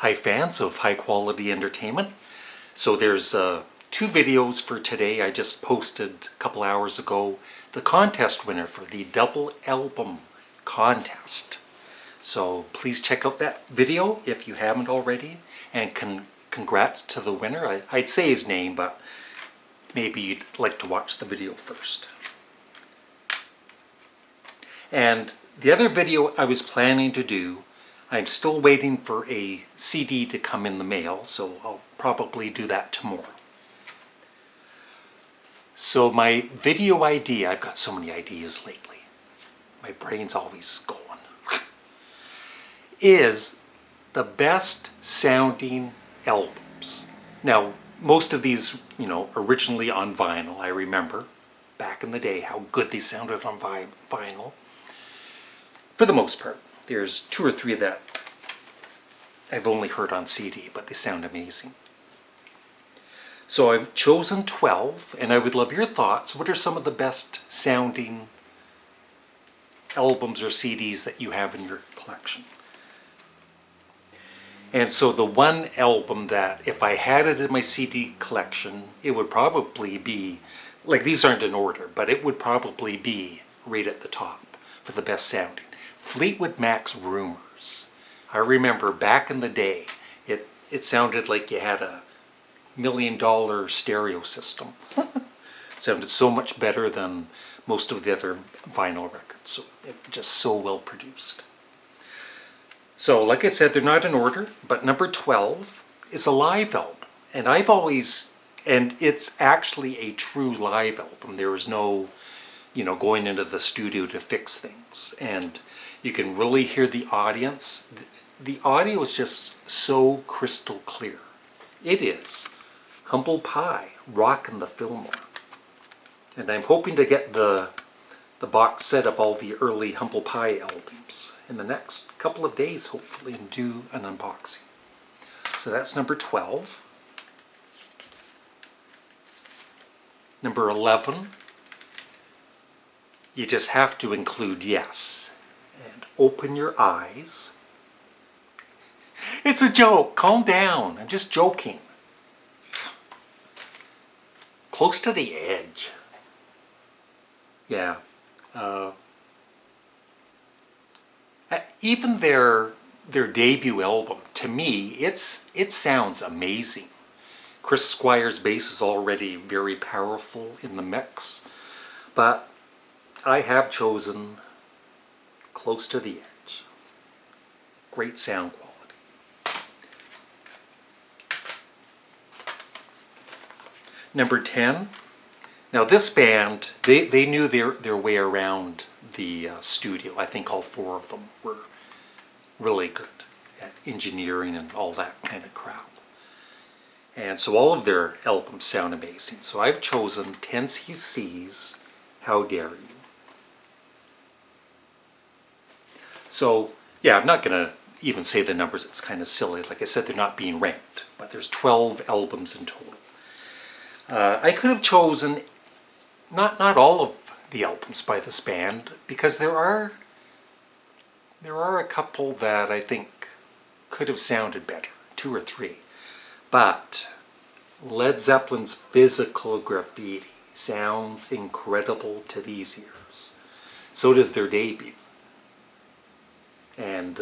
Hi fans of high quality entertainment. So there's two videos for today. I just posted a couple hours ago the contest winner for the double album contest. So please check out that video if you haven't already, and congrats to the winner. I'd say his name, but maybe you'd like to watch the video first. And the other video I was planning to do, I'm still waiting for a CD to come in the mail, so I'll probably do that tomorrow. So my video idea, I've got so many ideas lately, my brain's always going, is the best sounding albums. Now, most of these, originally on vinyl. I remember back in the day how good they sounded on vinyl. For the most part, there's two or three that I've only heard on CD, but they sound amazing. So I've chosen 12, and I would love your thoughts. What are some of the best sounding albums or CDs that you have in your collection? And so the one album that, if I had it in my CD collection, it would probably be, like these aren't in order, but it would probably be right at the top for the best sounding. Fleetwood Mac's Rumors. I remember back in the day, it sounded like you had a $1 million stereo system. Sounded so much better than most of the other vinyl records. So it was just so well produced. So like I said, they're not in order, but number 12 is a live album. And and it's actually a true live album. There is no, going into the studio to fix things. And you can really hear the audience. The audio is just so crystal clear. It is Humble Pie, Rockin' the Fillmore. And I'm hoping to get the box set of all the early Humble Pie albums in the next couple of days, hopefully, and do an unboxing. So that's number 12. Number 11, you just have to include Yes. And Open Your Eyes. It's a joke. Calm down. I'm just joking. Close to the Edge. Yeah. Even their debut album, to me, it sounds amazing. Chris Squire's bass is already very powerful in the mix, but I have chosen Close to the Edge. Great sound quality. Number 10. Now this band, they knew their way around the studio. I think all four of them were really good at engineering and all that kind of crap. And so all of their albums sound amazing. So I've chosen 10cc's How Dare You. So yeah, I'm not going to even say the numbers. It's kind of silly. Like I said, they're not being ranked, but there's 12 albums in total. I could have chosen not all of the albums by this band, because there are a couple that I think could have sounded better, 2 or 3. But Led Zeppelin's Physical Graffiti sounds incredible to these ears. So does their debut. And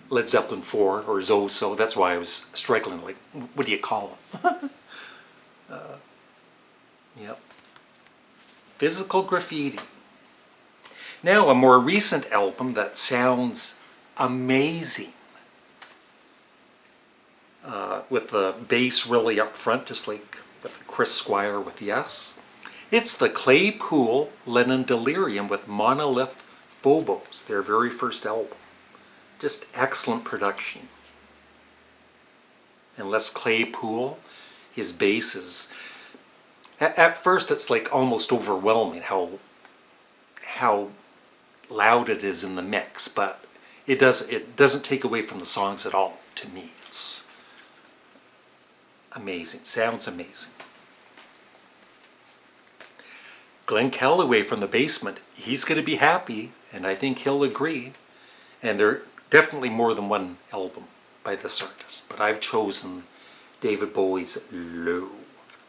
Led Zeppelin 4, or Zoso, that's why I was struggling, like, what do you call them? Yep. Physical Graffiti. Now, a more recent album that sounds amazing. With the bass really up front, just like with Chris Squire with Yes. It's the Claypool Lennon Delirium with Monolith Phobos, their very first album. Just excellent production. And Les Claypool, his bass is... At first it's like almost overwhelming how loud it is in the mix, but it doesn't take away from the songs at all. To me, it's amazing. Sounds amazing. Glenn Calloway from the Basement, he's going to be happy, and I think he'll agree. And they're definitely more than one album by this artist, but I've chosen David Bowie's Low.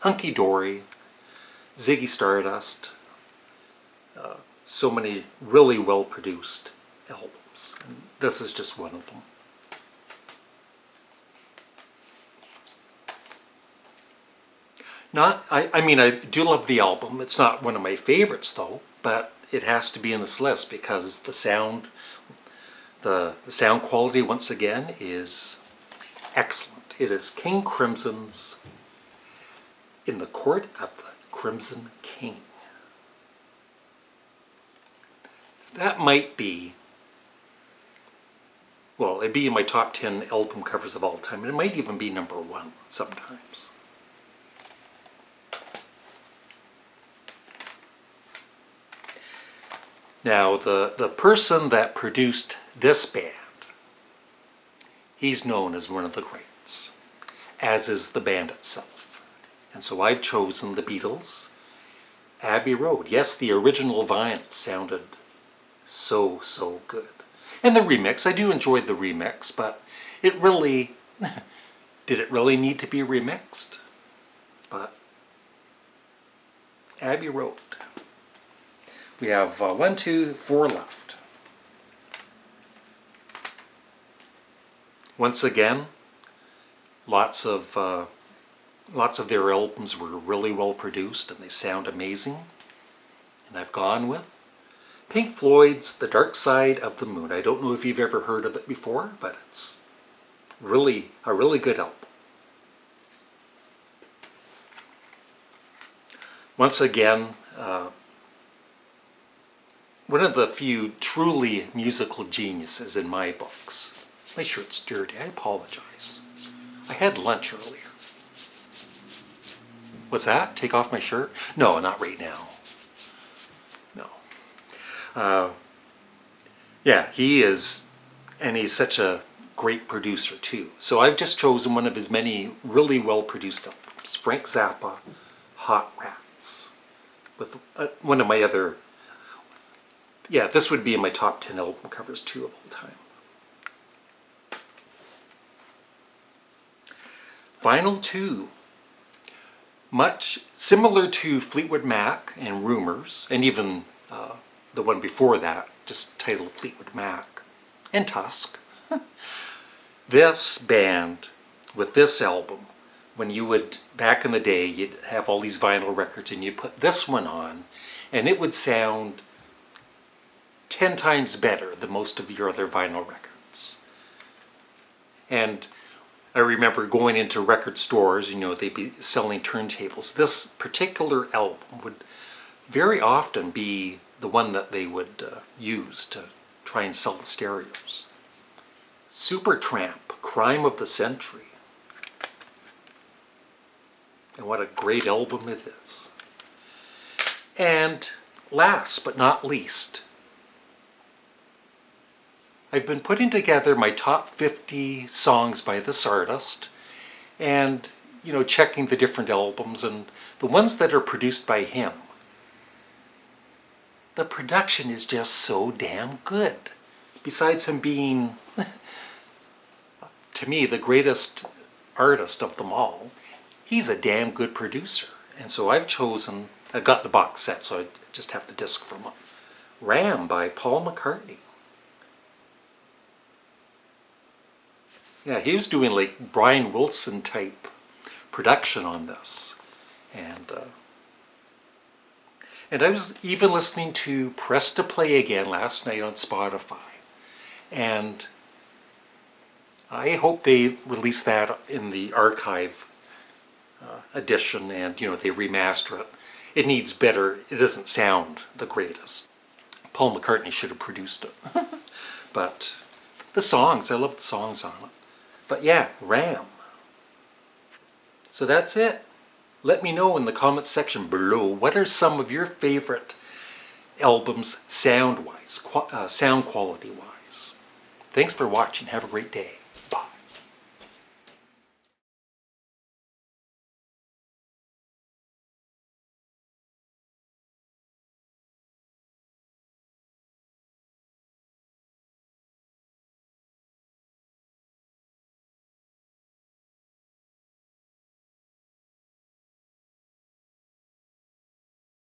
Hunky Dory, Ziggy Stardust, so many really well produced albums. And this is just one of them. I mean, I do love the album. It's not one of my favorites though, but it has to be in this list because the sound quality once again is excellent. It is King Crimson's In the Court of the Crimson King. That might be, well, it'd be in my top 10 album covers of all time, and it might even be number 1 sometimes. Now, the person that produced this band, he's known as one of the greats, as is the band itself. And so I've chosen the Beatles, Abbey Road. Yes, the original vinyl sounded so good. And the remix, I do enjoy the remix, but it really, did it really need to be remixed? But Abbey Road. We have 1, 2, 4 left. Once again, lots of their albums were really well produced and they sound amazing. And I've gone with Pink Floyd's The Dark Side of the Moon. I don't know if you've ever heard of it before, but it's really a really good album. Once again, one of the few truly musical geniuses in my books. My shirt's dirty, I apologize. I had lunch earlier. What's that? Take off my shirt? No, not right now. No. Yeah, he is, and he's such a great producer too. So I've just chosen one of his many really well produced albums. Frank Zappa, Hot Rats. With one of my other, yeah, this would be in my top 10 album covers too of all time. Final 2. Much similar to Fleetwood Mac and Rumours, and even the one before that, just titled Fleetwood Mac, and Tusk. This band, with this album, when you would, back in the day, you'd have all these vinyl records and you'd put this one on, and it would sound 10 times better than most of your other vinyl records. And I remember going into record stores, you know, they'd be selling turntables. This particular album would very often be the one that they would use to try and sell the stereos. Supertramp, Crime of the Century. And what a great album it is. And last but not least, I've been putting together my top 50 songs by this artist and, you know, checking the different albums, and the ones that are produced by him. The production is just so damn good. Besides him being, to me, the greatest artist of them all, he's a damn good producer. And so I've got the box set, so I just have the disc from him. Ram by Paul McCartney. Yeah, he was doing like Brian Wilson type production on this. And I was even listening to Press to Play Again last night on Spotify. And I hope they release that in the archive edition and, you know, they remaster it. It needs better, it doesn't sound the greatest. Paul McCartney should have produced it. But the songs, I love the songs on it. But yeah, Ram. So that's it. Let me know in the comments section below, what are some of your favorite albums sound-wise, sound quality-wise. Thanks for watching. Have a great day.